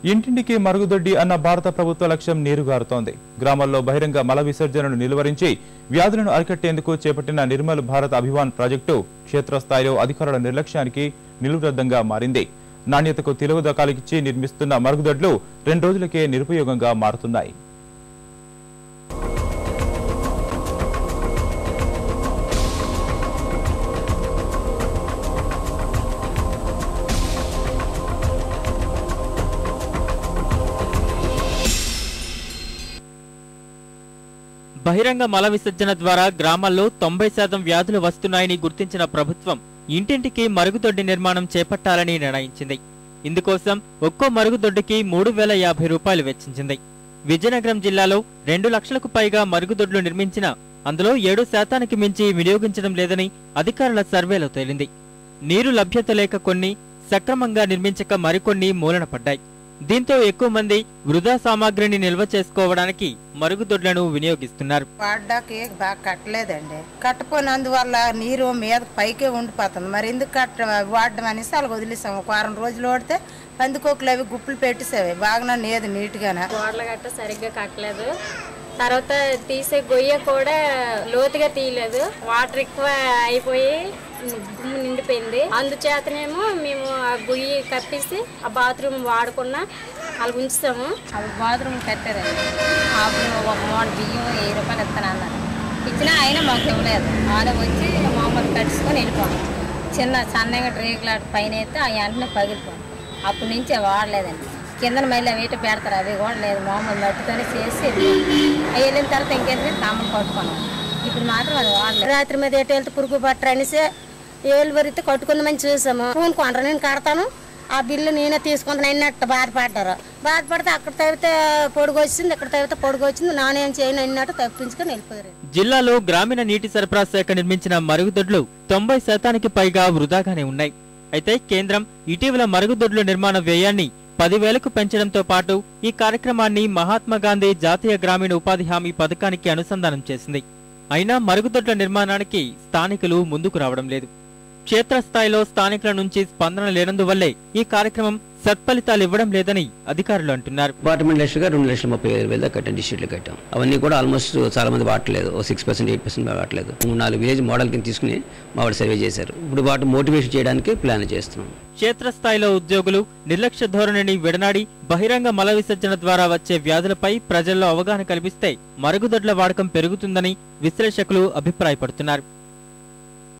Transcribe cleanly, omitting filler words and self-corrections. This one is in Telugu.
ఇంటింటికి మరుగుదొడ్డి అన్న భారత ప్రభుత్వ లక్ష్యం నీరుగారుతోంది. గ్రామాల్లో బహిరంగ మల విసర్జనను నిలువరించి వ్యాధులను అరికట్టేందుకు చేపట్టిన నిర్మల్ భారత్ అభియాన్ ప్రాజెక్టు క్షేత్రస్థాయిలో అధికారుల నిర్లక్ష్యానికి నిలువెద్దంగా మారింది. నాణ్యతకు తిరుగుదకాలిచ్చి నిర్మిస్తున్న మరుగుదొడ్లు 2 రోజులకే నిరుపయోగంగా మారుతున్నాయి. బహిరంగ మల విసర్జన ద్వారా గ్రామాల్లో 90% వ్యాధులు వస్తున్నాయని గుర్తించిన ప్రభుత్వం ఇంటింటికి మరుగుదొడ్డి నిర్మాణం చేపట్టాలని నిర్ణయించింది. ఇందుకోసం ఒక్కో మరుగుదొడ్డికి 3050 రూపాయలు వెచ్చించింది. విజయనగరం జిల్లాలో 2 లక్షలకు పైగా మరుగుదొడ్లు నిర్మించినా అందులో 7% మించి వినియోగించడం లేదని అధికారుల సర్వేలో తేలింది. నీరు లభ్యత లేక కొన్ని, సక్రమంగా నిర్మించక మరికొన్ని మూలన పడ్డాయి. దీంతో ఎక్కువ మంది వృధా సామాగ్రిని నిల్వ చేసుకోవడానికి మరుగుదొడ్లను వినియోగిస్తున్నారు. వాడడానికి బాగా కట్టలేదండి. కట్టపోయినందువల్ల నీరు మీద పైకే ఉండిపోతుంది. మరి ఎందుకు వాడడం అనేసి అలా వదిలేసాము. ఒక 4 రోజులు వాడితే పందికోకులు అవి గుప్పులు పెట్టేసేవి బాగా లేదు నీట్గానే. గోడలు గట్ట సరిగ్గా కట్టలేదు. తర్వాత తీసే గొయ్య కూడా లోతుగా తీయలేదు. వాటర్ ఎక్కువ అయిపోయి గుమ్ము నిండిపోయింది. అందుచేతనేమో మేము ఆ గొయ్యి కప్పేసి ఆ బాత్రూమ్ వాడకుండా అలా ఉంచుతాము. అప్పుడు బాత్రూమ్ కట్టారండి. అప్పుడు ఒక మూడు బియ్యం 1000 రూపాయలు ఇస్తానన్నారు. ఇచ్చినా అయినా మాకు ఇవ్వలేదు. వాళ్ళ వచ్చి మామూలు కట్టుకొని వెళ్ళిపోయాం. చిన్న సన్నగా రేకులాట పైన అయితే ఆ వెంటనే పగిలిపోయాం. అప్పటి నుంచి వాడలేదండి. కింద మళ్ళీ వీట పెడతారు, అవి కూడా లేదు. మామూలు మట్టితోనే చేసి అవి వెళ్ళిన తర్వాత ఇంకేంటి కామలు కట్టుకున్నాం. ఇప్పుడు మాత్రం అది వాడలేదు. రాత్రి మీద ఎటు వెళ్తే పురుగు పట్టరు అనేసి ఏళ్ళు వరితే కట్టుకుందామని చూసాము. ఫోన్ కొంటారు, నేను కడతాను, ఆ బిల్లు నేనే తీసుకుంటాను అన్నట్టు బాధపడ్డారు. బాధపడితే అక్కడ తవ్వితే పొడుగు వచ్చింది, ఇక్కడ తవ్వితే పొడుగు వచ్చింది, నానేం చేయను అన్నట్టు తప్పించుకొని వెళ్ళిపోయారు. జిల్లాలో గ్రామీణ నీటి సరఫరా శాఖ నిర్మించిన మరుగుదొడ్లు 90% పైగా వృధాగానే ఉన్నాయి. అయితే కేంద్రం ఇటీవల మరుగుదొడ్ల నిర్మాణ వ్యయాన్ని 10,000కు పెంచడంతో పాటు ఈ కార్యక్రమాన్ని మహాత్మాగాంధీ జాతీయ గ్రామీణ ఉపాధి హామీ పథకానికి అనుసంధానం చేసింది. అయినా మరుగుదొడ్ల నిర్మాణానికి స్థానికులు ముందుకు రావడం లేదు. క్షేత్రస్థాయిలో స్థానికుల నుంచి స్పందన లేనందువల్లే ఈ కార్యక్రమం సత్ఫలితాలు ఇవ్వడం లేదని అధికారులు అంటున్నారు. అపార్ట్మెంట్ లక్షగా 2,35,000 దాకా కట్టాం. డిస్ట్రిక్ట్లు కట్టాం. అవన్నీ కూడా ఆల్మోస్ట్ చాలా మంది వాడలేదు. 6%, 8% వాడలేదు. 3-4 విలేజ్ మోడల్ కింద తీసుకుని మా వాడు సర్వే చేశారు. ఇప్పుడు వాటి మోటివేషన్ చేయడానికి ప్లాన్ చేస్తున్నాం. క్షేత్రస్థాయిలో ఉద్యోగులు నిర్లక్ష్య ధోరణిని విడనాడి బహిరంగ మల విసర్జన ద్వారా వచ్చే వ్యాధులపై ప్రజల్లో అవగాహన కల్పిస్తే మరుగుదొడ్ల వాడకం పెరుగుతుందని విశ్లేషకులు అభిప్రాయపడుతున్నారు.